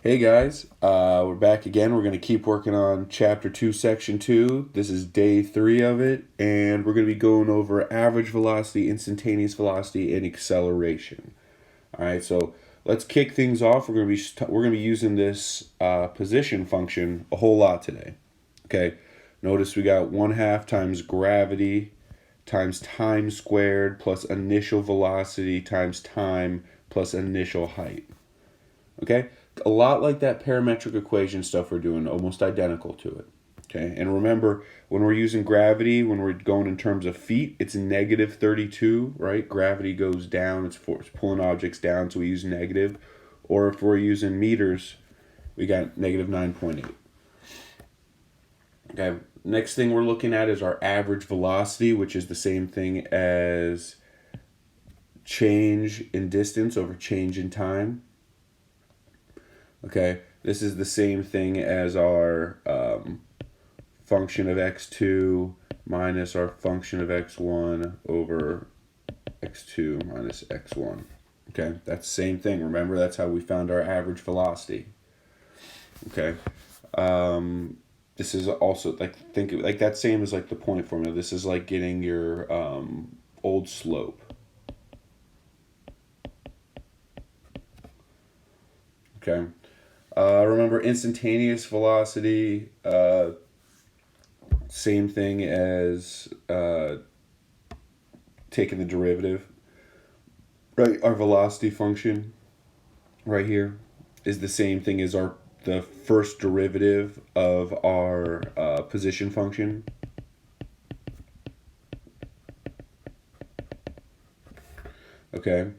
Hey guys, we're back again. We're going to keep working on Chapter 2, Section 2. This is day 3 of it, and we're going to be going over average velocity, instantaneous velocity, and acceleration. All right, so let's kick things off. We're going to be using this position function a whole lot today. Okay, notice we got 1/2 times gravity times time squared plus initial velocity times time plus initial height. Okay, a lot like that parametric equation stuff we're doing, almost identical to it. Okay, and remember, when we're using gravity, when we're going in terms of feet, it's negative 32, right? Gravity goes down, it's pulling objects down, so we use negative. Or if we're using meters, we got negative 9.8. Okay, next thing we're looking at is our average velocity, which is the same thing as change in distance over change in time. Okay, this is the same thing as our function of x2 minus our function of x1 over x2 minus x1. Okay, that's the same thing. Remember, that's how we found our average velocity. Okay, this is also think like that same as like the point formula. This is like getting your old slope. Okay. Remember, instantaneous velocity, same thing as taking the derivative. Right, our velocity function right here is the same thing as the first derivative of our position function. Okay,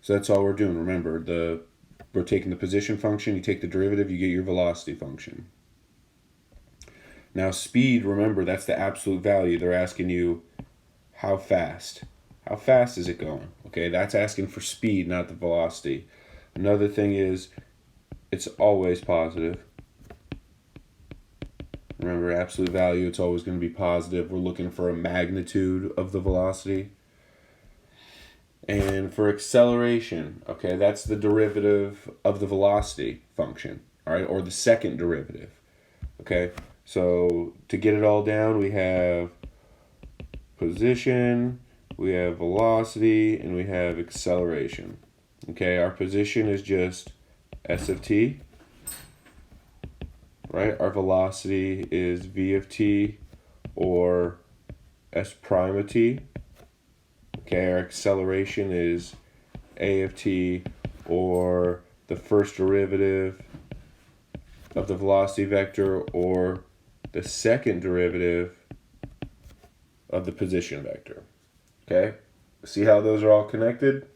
so that's all we're doing. Remember, we're taking the position function, you take the derivative, you get your velocity function. Now speed, remember, that's the absolute value. They're asking you how fast. How fast is it going? Okay, that's asking for speed, not the velocity. Another thing is it's always positive. Remember, absolute value, it's always going to be positive. We're looking for a magnitude of the velocity. And for acceleration, okay, that's the derivative of the velocity function, all right, or the second derivative. Okay, so to get it all down, we have position, we have velocity, and we have acceleration. Okay, our position is just s of t, right? Our velocity is v of t, or s prime of t. Okay, our acceleration is a of t, or the first derivative of the velocity vector, or the second derivative of the position vector. Okay, see how those are all connected?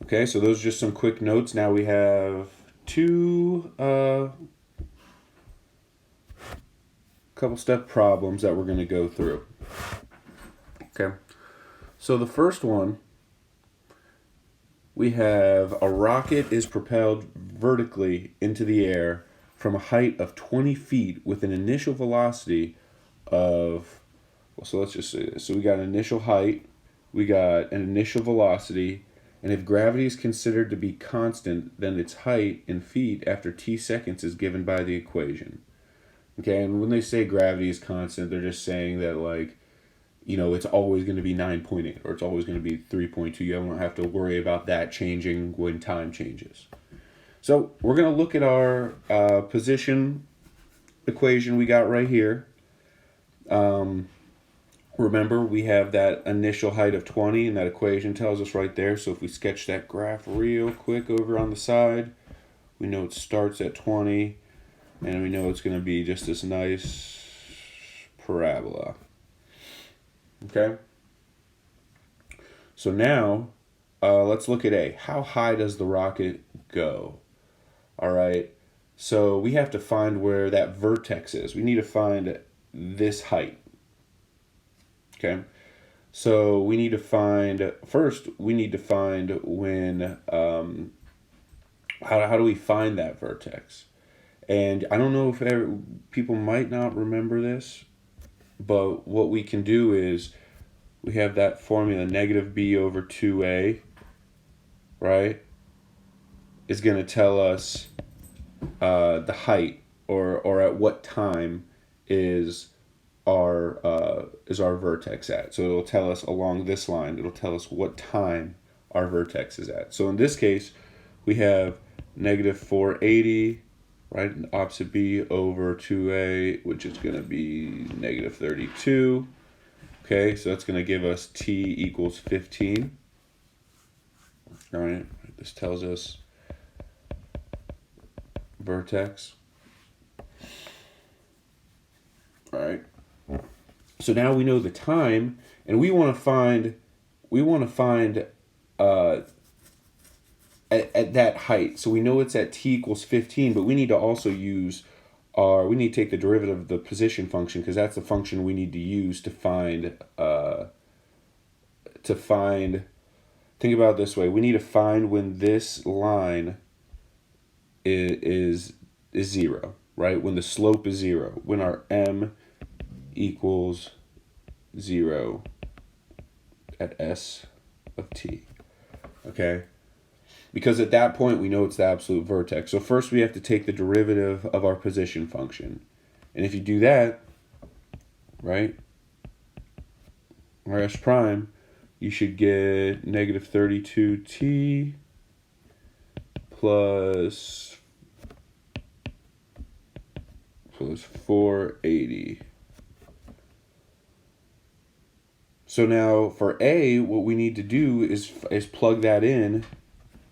Okay, so those are just some quick notes. Now we have two couple step problems that we're going to go through. Okay, so the first one, we have a rocket is propelled vertically into the air from a height of 20 feet with an initial velocity of, well, so let's just say this. So we got an initial height, we got an initial velocity, and if gravity is considered to be constant, then its height in feet after t seconds is given by the equation. Okay, and when they say gravity is constant, they're just saying that, like, it's always going to be 9.8 or it's always going to be 3.2. You don't have to worry about that changing when time changes. So we're going to look at our position equation we got right here. Remember, we have that initial height of 20, and that equation tells us right there. So if we sketch that graph real quick over on the side, we know it starts at 20, and we know it's going to be just this nice parabola. Okay? So now, let's look at A. How high does the rocket go? All right, so we have to find where that vertex is. We need to find this height. Okay, so we need to find, first, we need to find when, how do we find that vertex? And I don't know if people might not remember this, but what we can do is we have that formula, negative b over 2a, right? is going to tell us the height, or at what time is our vertex at. So it'll tell us along this line, it'll tell us what time our vertex is at. So in this case, we have negative 480, right, and opposite b over 2a, which is going to be negative 32. Okay, so that's going to give us t equals 15. All right, this tells us vertex. All right. So now we know the time, and we want to find at that height. So we know it's at t equals 15, but we need to also use we need to take the derivative of the position function, because that's the function we need to use to find think about it this way. We need to find when this line is 0, right? When the slope is 0, when our m equals 0 at s of t. Okay? Because at that point we know it's the absolute vertex. So first we have to take the derivative of our position function. And if you do that, right, our s prime, you should get negative 32t plus 480. So now for a, what we need to do is plug that in.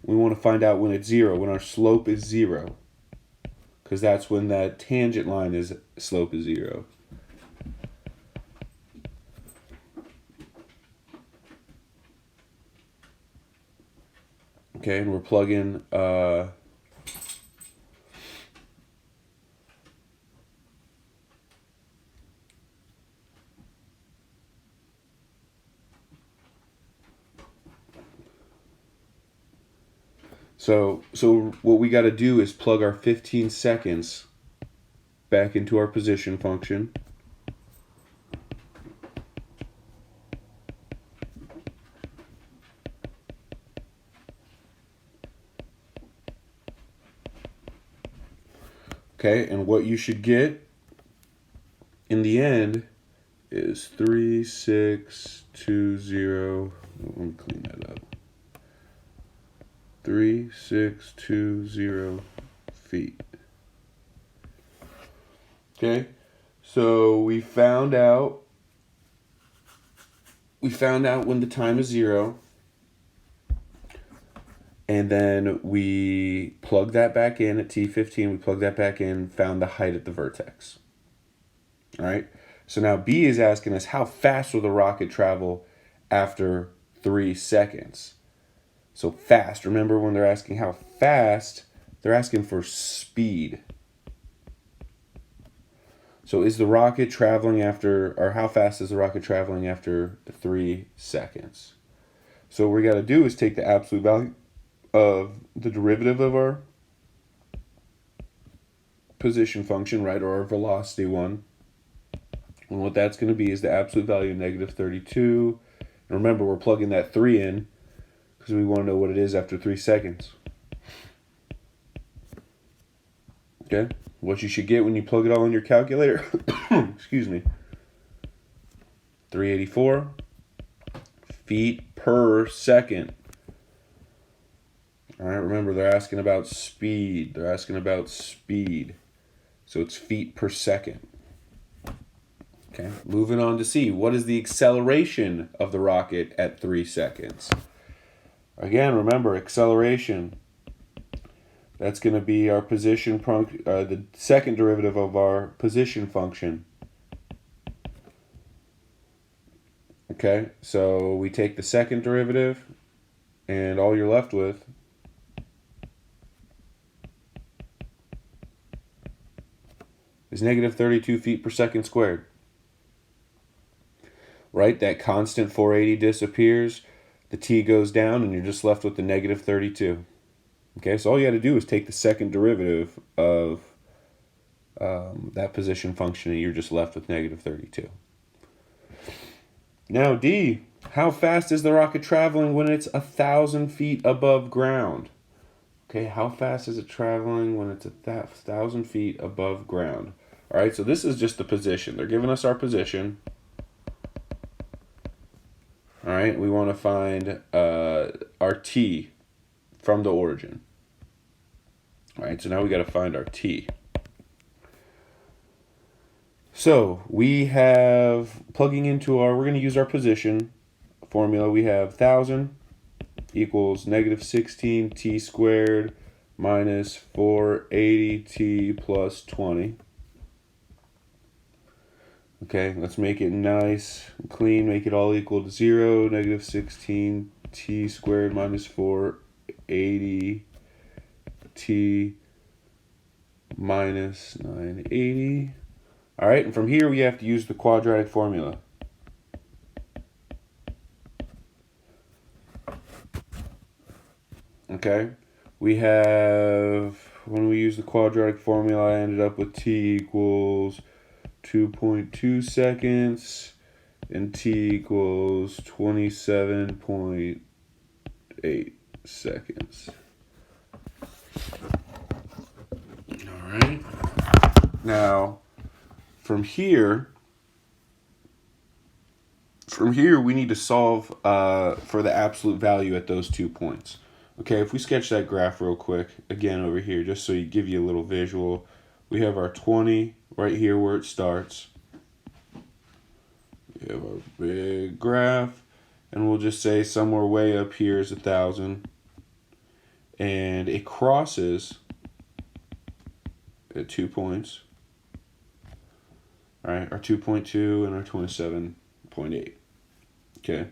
We want to find out when it's 0, when our slope is 0, because that's when that tangent line slope is 0. Okay, and we're plugging So what we got to do is plug our 15 seconds back into our position function. Okay, and what you should get in the end is 3620. Let me clean that up. 3620 feet. Okay, so we found out when the time is 0, and then we plug that back in at t15. We plug that back in, found the height at the vertex. All right, so now B is asking us, how fast will the rocket travel after 3 seconds? So fast, remember when they're asking how fast, they're asking for speed. So is the rocket traveling or how fast is the rocket traveling after 3 seconds? So what we got to do is take the absolute value of the derivative of our position function, right, or our velocity one. And what that's going to be is the absolute value of negative 32. And remember, we're plugging that 3 in, because we want to know what it is after 3 seconds. Okay, what you should get when you plug it all in your calculator, excuse me, 384 feet per second. All right, remember, they're asking about speed. So it's feet per second. Okay, moving on to C. What is the acceleration of the rocket at 3 seconds? Again, remember, acceleration. That's going to be our position, the second derivative of our position function. Okay, so we take the second derivative, and all you're left with is negative 32 feet per second squared. Right, that constant 480 disappears, the t goes down, and you're just left with the negative 32. Okay, so all you got to do is take the second derivative of that position function, and you're just left with negative 32. Now D, how fast is the rocket traveling when it's 1,000 feet above ground? Okay, how fast is it traveling when it's 1,000 feet above ground? All right, so this is just the position. They're giving us our position. All right, we want to find our t from the origin. All right, so now we got to find our t. So we have, plugging into we're going to use our position formula. We have 1,000 equals negative 16t squared minus 480t plus 20. Okay, let's make it nice and clean, make it all equal to 0. Negative 16t squared minus 480t minus 980. All right, and from here we have to use the quadratic formula. Okay, we have, when we use the quadratic formula, I ended up with t equals 2.2 seconds and t equals 27.8 seconds. All right. Now, from here we need to solve for the absolute value at those 2 points. Okay, if we sketch that graph real quick, again over here, just so you give you a little visual, we have our 20 right here where it starts. We have our big graph, and we'll just say somewhere way up here is 1,000. And it crosses at 2 points. All right, our 2.2 and our 27.8. Okay.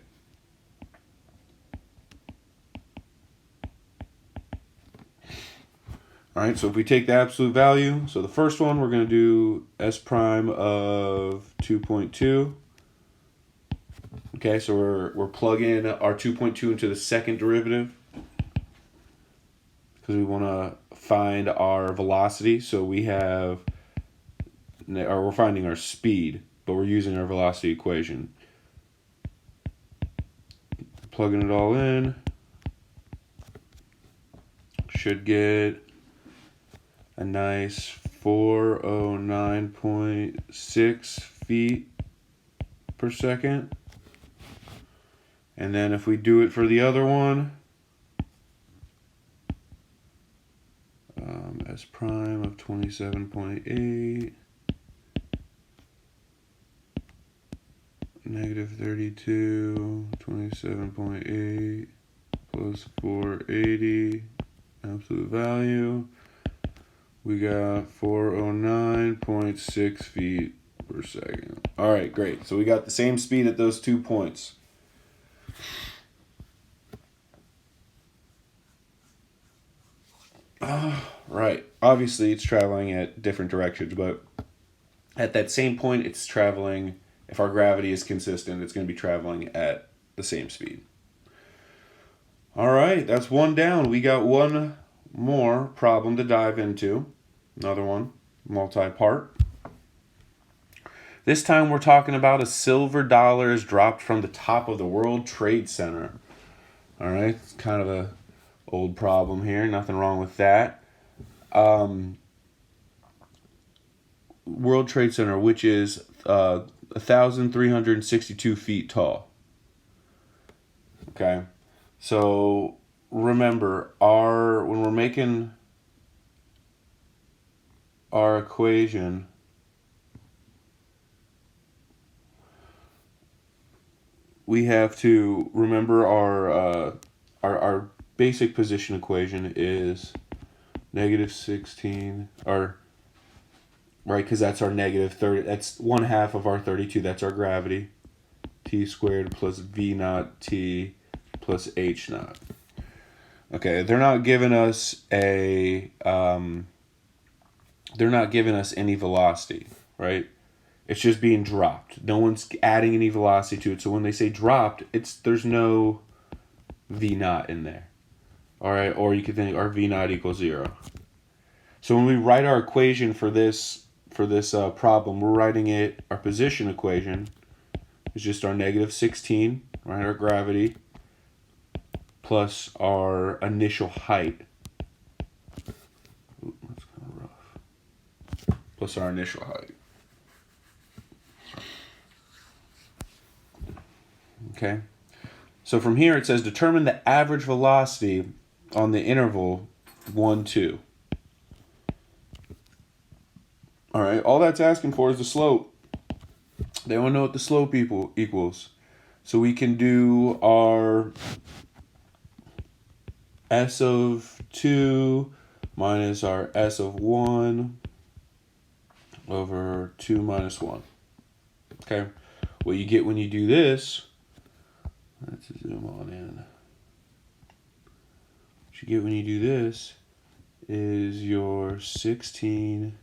All right, so if we take the absolute value, so the first one we're going to do s prime of 2.2. Okay, so we're plugging our 2.2 into the second derivative because we want to find our velocity. So we have, or we're finding our speed, but we're using our velocity equation. Plugging it all in, should get a nice 409.6 feet per second. And then if we do it for the other one, s prime of 27.8, negative 32, 27.8 plus 480, absolute value, we got 409.6 feet per second. All right, great. So we got the same speed at those 2 points. Right. Obviously, it's traveling at different directions, but at that same point, it's traveling, if our gravity is consistent, it's going to be traveling at the same speed. All right, that's one down. We got one more problem to dive into. Another one, multi-part. This time we're talking about a silver dollar is dropped from the top of the World Trade Center. All right, it's kind of a old problem here. Nothing wrong with that. World Trade Center, which is 1,362 feet tall. Okay, so remember, when we're making our equation, we have to remember our basic position equation is negative 16, or right, because that's our negative 30. That's 1/2 of our 32. That's our gravity. T squared plus V naught T plus H naught. Okay, they're not giving us any velocity, right? It's just being dropped. No one's adding any velocity to it. So when they say dropped, there's no V naught in there. All right, or you could think our V naught equals 0. So when we write our equation for this problem, we're writing it, our position equation is just our negative 16, right, our gravity, plus our initial height, plus our initial height. Okay? So from here it says determine the average velocity on the interval 1, 2. All right, all that's asking for is the slope. They want to know what the slope equals. So we can do our s of 2 minus our s of 1 over 2 minus 1. Okay, what you get when you do this, let's zoom on in. What you get when you do this is your 16,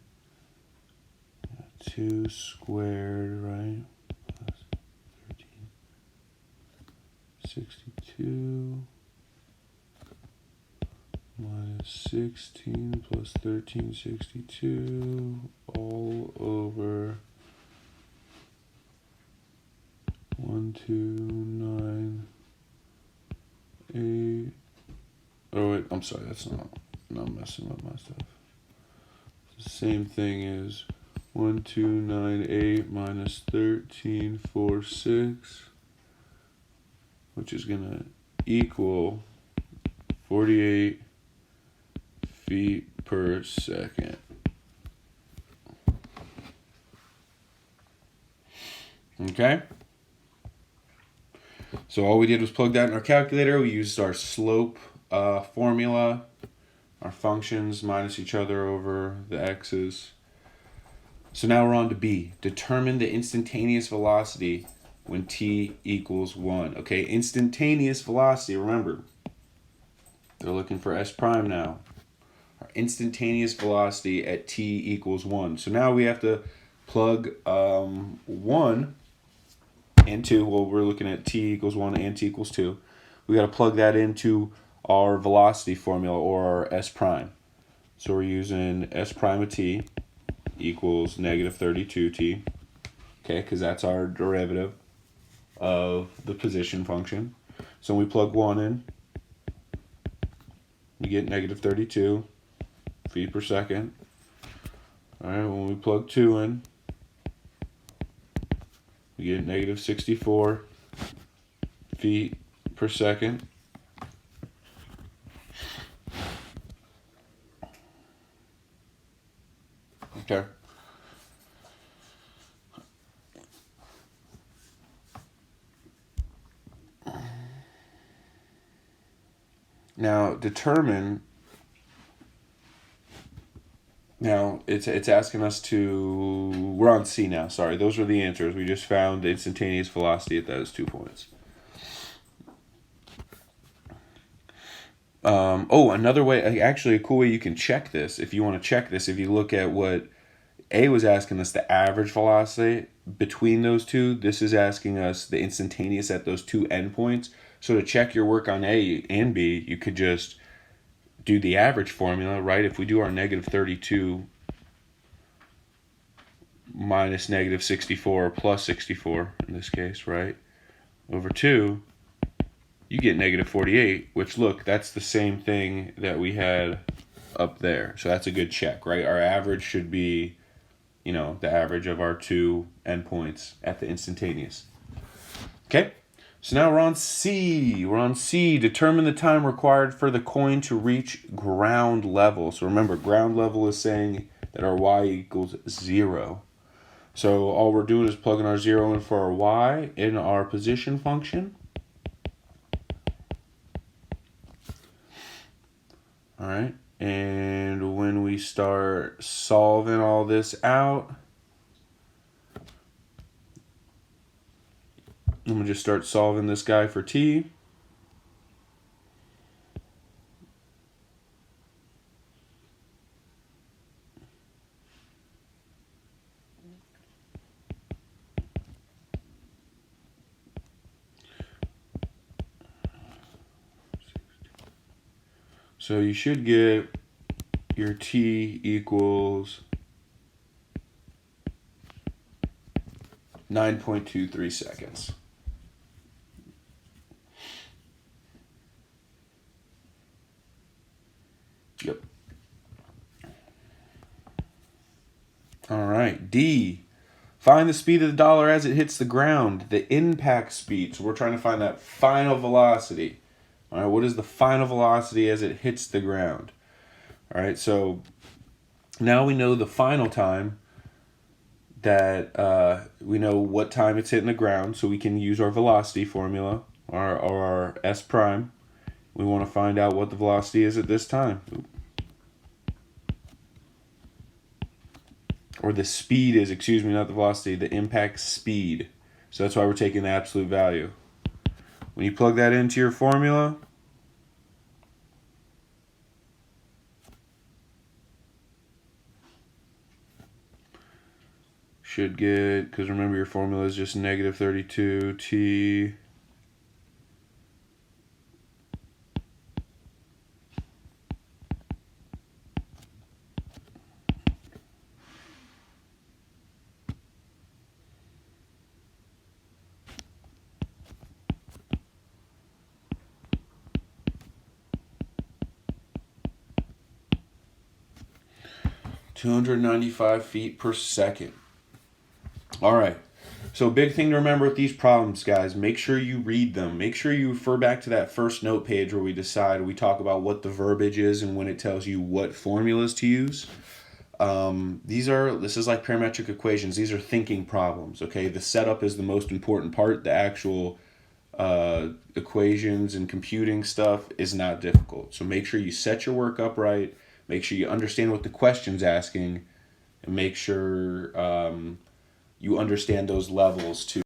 2 squared, right? Plus 13, 62 minus 16 plus 1362 all over 1, 2, 9, 8. Oh wait, I'm sorry, that's not. I'm messing up my stuff. The same thing as 1, 2, 9, 8 minus 13, 4, 6, which is gonna equal 48 feet per second. Okay? So all we did was plug that in our calculator. We used our slope formula, our functions minus each other over the x's. So now we're on to B. Determine the instantaneous velocity when t equals 1. Okay, instantaneous velocity, remember, they're looking for s prime now. Our instantaneous velocity at t equals 1. So now we have to plug 1 into, well, we're looking at t equals 1 and t equals 2. We got to plug that into our velocity formula, or our s prime. So we're using s prime of t equals negative 32t, okay, because that's our derivative of the position function. So when we plug 1 in, we get negative 32 feet per second. All right, when we plug 2 in, we get negative 64 feet per second. Okay. Now determine. Now it's asking us to. We're on C now. Sorry, those are the answers. We just found the instantaneous velocity at those 2 points. Another way, actually a cool way you can check this, if you want to check this, if you look at what A was asking us, the average velocity between those two, this is asking us the instantaneous at those two endpoints. So to check your work on A and B, you could just do the average formula, right? If we do our negative 32 minus negative 64 plus 64 in this case, right, over 2, you get negative 48, which, look, that's the same thing that we had up there. So that's a good check, right? Our average should be, the average of our two endpoints at the instantaneous. Okay, so now we're on C. We're on C. Determine the time required for the coin to reach ground level. So remember, ground level is saying that our y equals 0. So all we're doing is plugging our 0 in for our y in our position function. All right, and when we start solving all this out, I'm going to just start solving this guy for t. So you should get your t equals 9.23 seconds. Yep. D, find the speed of the dollar as it hits the ground, the impact speed. So we're trying to find that final velocity. All right, what is the final velocity as it hits the ground? All right, so now we know the final time that we know what time it's hitting the ground, so we can use our velocity formula, or our S prime. We want to find out what the velocity is at this time. Or the speed is, excuse me, not the velocity, the impact speed. So that's why we're taking the absolute value. When you plug that into your formula, should get, because remember your formula is just negative 32 t (295 feet per second). All right. So big thing to remember with these problems, guys, make sure you read them. Make sure you refer back to that first note page where we talk about what the verbiage is and when it tells you what formulas to use. This is like parametric equations. These are thinking problems, okay? The setup is the most important part. The actual equations and computing stuff is not difficult. So make sure you set your work up right. Make sure you understand what the question's asking, and make sure you understand those levels too.